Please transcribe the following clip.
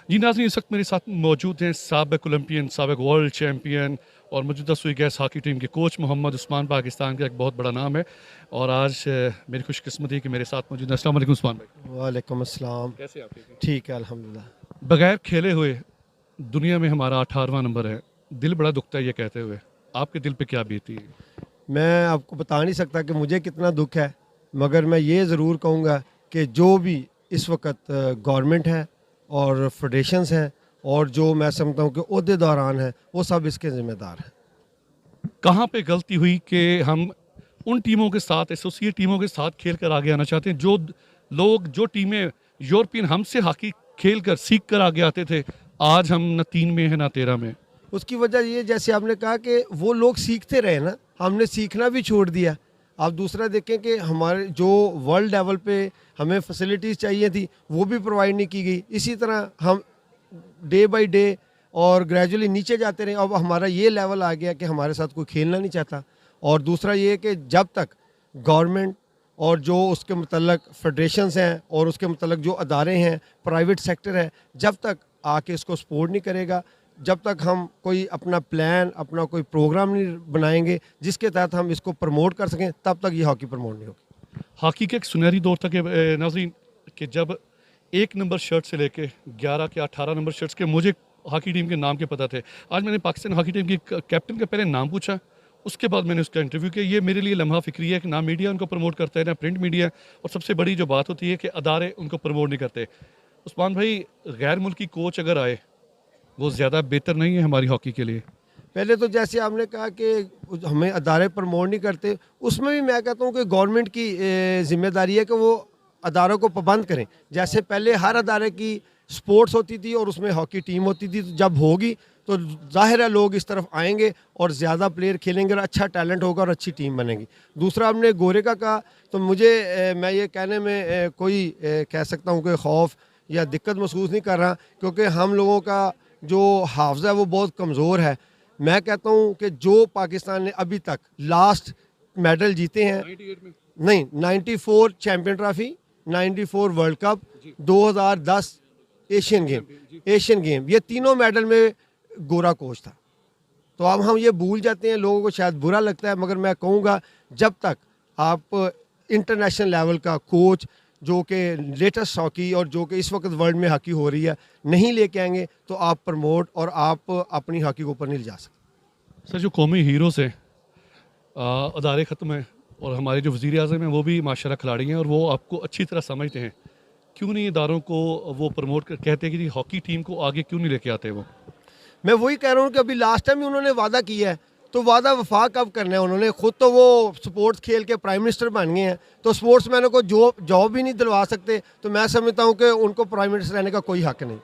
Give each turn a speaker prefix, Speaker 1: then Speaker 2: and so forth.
Speaker 1: जी नाज़रीन, इस वक्त मेरे साथ मौजूद हैं साबिक ओलंपियन, साबिक वर्ल्ड चैम्पियन और मौजूदा सुई गैस हॉकी टीम के कोच मोहम्मद उस्मान। पाकिस्तान का एक बहुत बड़ा नाम है और आज मेरी खुशकिस्मती है कि मेरे साथ मौजूद हैं। अस्सलाम वालेकुम उस्मान भाई,
Speaker 2: वालेकुम अस्सलाम।
Speaker 1: कैसे हैं आप? ठीक हैं?
Speaker 2: ठीक है अल्हम्दुलिल्लाह।
Speaker 1: बगैर खेले हुए दुनिया में हमारा 18वां नंबर है। दिल बड़ा दुखता है ये कहते हुए, आपके दिल पे क्या बीती है?
Speaker 2: मैं आपको बता नहीं सकता कि मुझे कितना दुख है, मगर मैं ये ज़रूर कहूँगा कि जो भी इस वक्त गवर्नमेंट है और फेडरेशंस हैं और जो मैं समझता हूँ कि ओहदेदारान हैं, वो सब इसके ज़िम्मेदार हैं।
Speaker 1: कहाँ पे गलती हुई कि हम उन टीमों के साथ, एसोसिएट टीमों के साथ खेल कर आगे आना चाहते हैं? जो टीमें यूरोपियन हमसे हॉकी खेल कर सीख कर आगे आते थे, आज हम न 3 में है ना 13 में।
Speaker 2: उसकी वजह ये, जैसे आपने कहा कि वो लोग सीखते रहे ना, हमने सीखना भी छोड़ दिया। आप दूसरा देखें कि हमारे जो वर्ल्ड लेवल पे हमें फैसिलिटीज़ चाहिए थी, वो भी प्रोवाइड नहीं की गई। इसी तरह हम डे बाय डे और ग्रेजुअली नीचे जाते रहे। अब हमारा ये लेवल आ गया कि हमारे साथ कोई खेलना नहीं चाहता। और दूसरा ये कि जब तक गवर्नमेंट और जो उसके मतलब फेडरेशंस हैं और उसके मतलब जो अदारे हैं, प्राइवेट सेक्टर है, जब तक आके इसको सपोर्ट नहीं करेगा, जब तक हम कोई अपना प्लान, अपना कोई प्रोग्राम नहीं बनाएंगे जिसके तहत हम इसको प्रमोट कर सकें, तब तक ये हॉकी प्रमोट नहीं होगी।
Speaker 1: हॉकी के एक सुनहरी दौर था कि नाज़रीन, कि जब 1 नंबर शर्ट से लेके 11 के 18 नंबर शर्ट्स के मुझे हॉकी टीम के नाम के पता थे। आज मैंने पाकिस्तान हॉकी टीम के कैप्टन का पहले नाम पूछा, उसके बाद मैंने उसका इंटरव्यू किया। ये मेरे लिए लम्हा फ़िक्री है कि ना मीडिया उनको प्रमोट करता है, ना प्रिंट मीडिया, और सबसे बड़ी जो बात होती है कि अदारे उनको प्रमोट नहीं करते। उस्मान भाई, गैर मुल्की कोच अगर आए, वो ज़्यादा बेहतर नहीं है हमारी हॉकी के लिए?
Speaker 2: पहले तो जैसे आपने कहा कि हमें अदारे प्रमोट नहीं करते, उसमें भी मैं कहता हूँ कि गवर्नमेंट की जिम्मेदारी है कि वो अदारों को पाबंद करें। जैसे पहले हर अदारे की स्पोर्ट्स होती थी और उसमें हॉकी टीम होती थी, तो जब होगी तो ज़ाहिर है लोग इस तरफ आएंगे और ज़्यादा प्लेयर खेलेंगे और अच्छा टैलेंट होगा और अच्छी टीम बनेगी। दूसरा आपने गोरे का कहा, तो मुझे मैं ये कहने में कह सकता हूँ कि खौफ या दिक्कत महसूस नहीं कर रहा, क्योंकि हम लोगों का जो हाफजा है वो बहुत कमज़ोर है। मैं कहता हूँ कि जो पाकिस्तान ने अभी तक लास्ट मेडल जीते हैं,
Speaker 1: 98 में
Speaker 2: नहीं 94 champion trophy, 94 world cup, 2010 Asian game, ये तीनों मेडल में गोरा कोच था। तो अब हम ये भूल जाते हैं, लोगों को शायद बुरा लगता है, मगर मैं कहूँगा जब तक आप इंटरनेशनल लेवल का कोच जो कि लेटेस्ट हॉकी और जो कि इस वक्त वर्ल्ड में हॉकी हो रही है नहीं लेके आएंगे, तो आप प्रमोट और आप अपनी हॉकी को ऊपर नहीं ले जा सकते।
Speaker 1: सर, जो कौमी हीरोज़ हैं, अदारे ख़त्म हैं और हमारे जो वज़ीर आज़म हैं वो भी माशाल्लाह खिलाड़ी हैं और वो आपको अच्छी तरह समझते हैं। क्यों नहीं इदारों को वो प्रमोट कर कहते हैं कि जी हॉकी टीम को आगे क्यों नहीं लेके आते वो?
Speaker 2: मैं वही कह रहा हूँ कि अभी लास्ट टाइम ही उन्होंने वादा किया है, तो वादा वफा कब करना है उन्होंने? खुद तो वो स्पोर्ट्स खेल के प्राइम मिनिस्टर बन गए हैं, तो स्पोर्ट्स मैनों को जॉब भी नहीं दिलवा सकते, तो मैं समझता हूँ कि उनको प्राइम मिनिस्टर रहने का कोई हक नहीं।